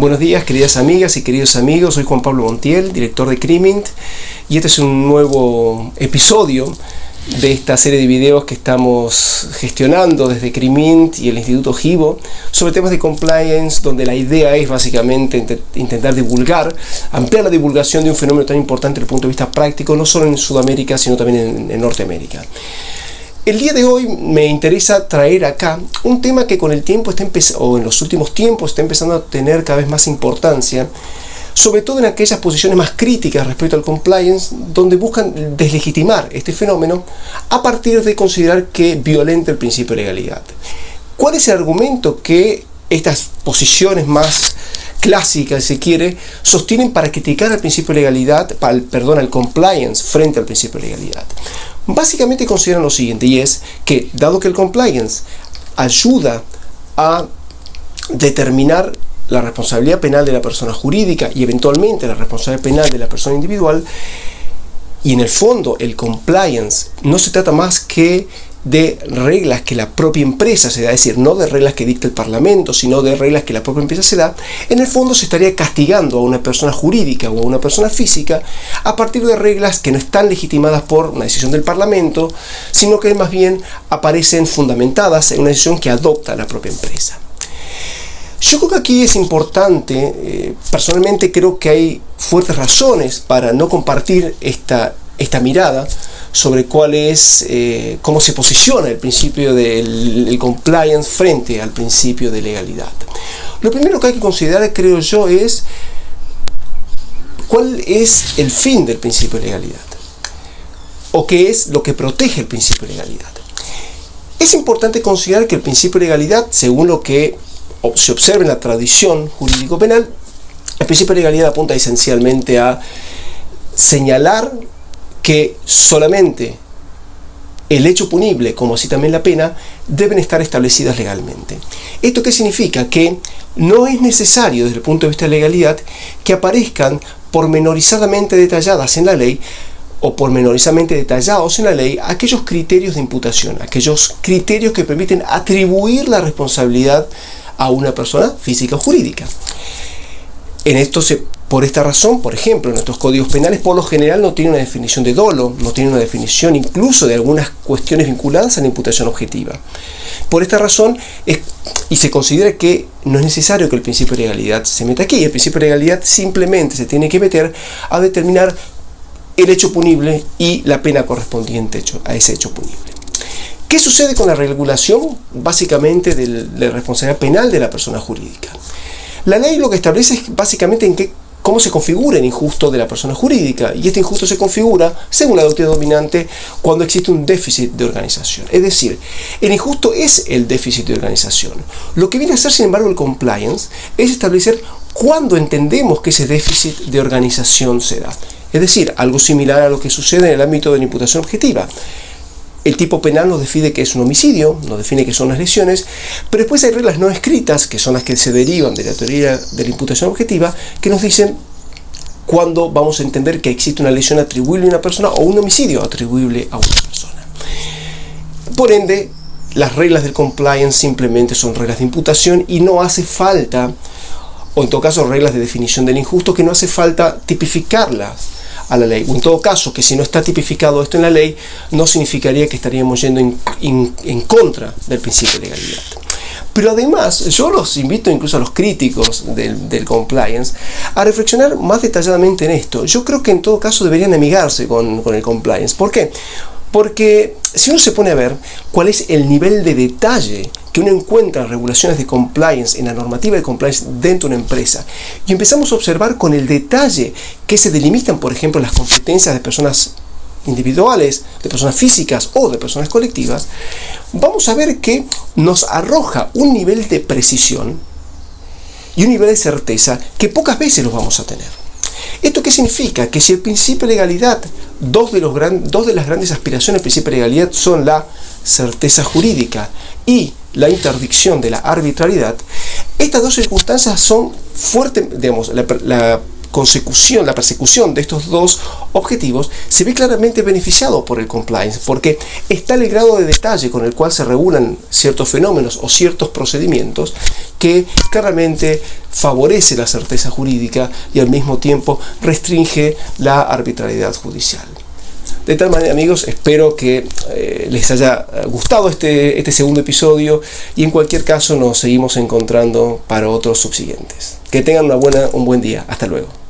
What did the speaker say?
Buenos días, queridas amigas y queridos amigos. Soy Juan Pablo Montiel, director de Crimint, y este es un nuevo episodio de esta serie de videos que estamos gestionando desde Crimint y el Instituto Givo sobre temas de compliance, donde la idea es básicamente intentar divulgar, ampliar la divulgación de un fenómeno tan importante desde el punto de vista práctico, no solo en Sudamérica, sino también en Norteamérica. El día de hoy me interesa traer acá un tema que con el tiempo o en los últimos tiempos está empezando a tener cada vez más importancia, sobre todo en aquellas posiciones más críticas respecto al compliance, donde buscan deslegitimar este fenómeno a partir de considerar que violenta el principio de legalidad. ¿Cuál es el argumento que estas posiciones más clásicas, si se quiere, sostienen para criticar al principio de legalidad, al compliance frente al principio de legalidad? Básicamente consideran lo siguiente, y es que dado que el compliance ayuda a determinar la responsabilidad penal de la persona jurídica y eventualmente la responsabilidad penal de la persona individual, y en el fondo el compliance no se trata más que de reglas que la propia empresa se da, es decir, no de reglas que dicta el Parlamento, sino de reglas que la propia empresa se da, en el fondo se estaría castigando a una persona jurídica o a una persona física a partir de reglas que no están legitimadas por una decisión del Parlamento, sino que más bien aparecen fundamentadas en una decisión que adopta la propia empresa. Yo creo que aquí es importante, personalmente creo que hay fuertes razones para no compartir esta mirada sobre cuál es, cómo se posiciona el principio del compliance frente al principio de legalidad. Lo primero que hay que considerar, creo yo, es cuál es el fin del principio de legalidad, o qué es lo que protege el principio de legalidad. Es importante considerar que el principio de legalidad, según lo que se observa en la tradición jurídico-penal, el principio de legalidad apunta esencialmente a señalar que solamente el hecho punible, como así también la pena, deben estar establecidas legalmente. ¿Esto qué significa? Que no es necesario, desde el punto de vista de legalidad, que aparezcan pormenorizadamente detalladas en la ley o pormenorizadamente detallados en la ley aquellos criterios de imputación, aquellos criterios que permiten atribuir la responsabilidad a una persona física o jurídica. Por esta razón, por ejemplo, nuestros códigos penales por lo general no tienen una definición de dolo, no tienen una definición incluso de algunas cuestiones vinculadas a la imputación objetiva. Por esta razón, y se considera que no es necesario que el principio de legalidad se meta aquí. El principio de legalidad simplemente se tiene que meter a determinar el hecho punible y la pena correspondiente a ese hecho punible. ¿Qué sucede con la regulación, básicamente, de la responsabilidad penal de la persona jurídica? La ley lo que establece es básicamente cómo se configura el injusto de la persona jurídica, y este injusto se configura, según la doctrina dominante, cuando existe un déficit de organización. Es decir, el injusto es el déficit de organización. Lo que viene a hacer, sin embargo, el compliance es establecer cuándo entendemos que ese déficit de organización se da. Es decir, algo similar a lo que sucede en el ámbito de la imputación objetiva. El tipo penal nos define que es un homicidio, nos define que son las lesiones, pero después hay reglas no escritas, que son las que se derivan de la teoría de la imputación objetiva, que nos dicen cuándo vamos a entender que existe una lesión atribuible a una persona o un homicidio atribuible a una persona. Por ende, las reglas del compliance simplemente son reglas de imputación y no hace falta, o en todo caso reglas de definición del injusto, que no hace falta tipificarlas a la ley, o en todo caso que si no está tipificado esto en la ley no significaría que estaríamos yendo en contra del principio de legalidad. Pero además yo los invito, incluso a los críticos del compliance, a reflexionar más detalladamente en esto. Yo creo que en todo caso deberían amigarse con el compliance. ¿Por qué? Porque si uno se pone a ver cuál es el nivel de detalle que uno encuentra en regulaciones de compliance, en la normativa de compliance dentro de una empresa, y empezamos a observar con el detalle que se delimitan, por ejemplo, las competencias de personas individuales, de personas físicas o de personas colectivas, vamos a ver que nos arroja un nivel de precisión y un nivel de certeza que pocas veces los vamos a tener. ¿Esto qué significa? Que si el principio de legalidad, dos de las grandes aspiraciones del principio de legalidad son la certeza jurídica y la interdicción de la arbitrariedad, estas dos circunstancias son fuertes, digamos, la consecución, la persecución de estos dos objetivos se ve claramente beneficiado por el compliance, porque está el grado de detalle con el cual se regulan ciertos fenómenos o ciertos procedimientos que claramente favorece la certeza jurídica y al mismo tiempo restringe la arbitrariedad judicial. De tal manera, amigos, espero que les haya gustado este segundo episodio, y en cualquier caso nos seguimos encontrando para otros subsiguientes. Que tengan un buen día. Hasta luego.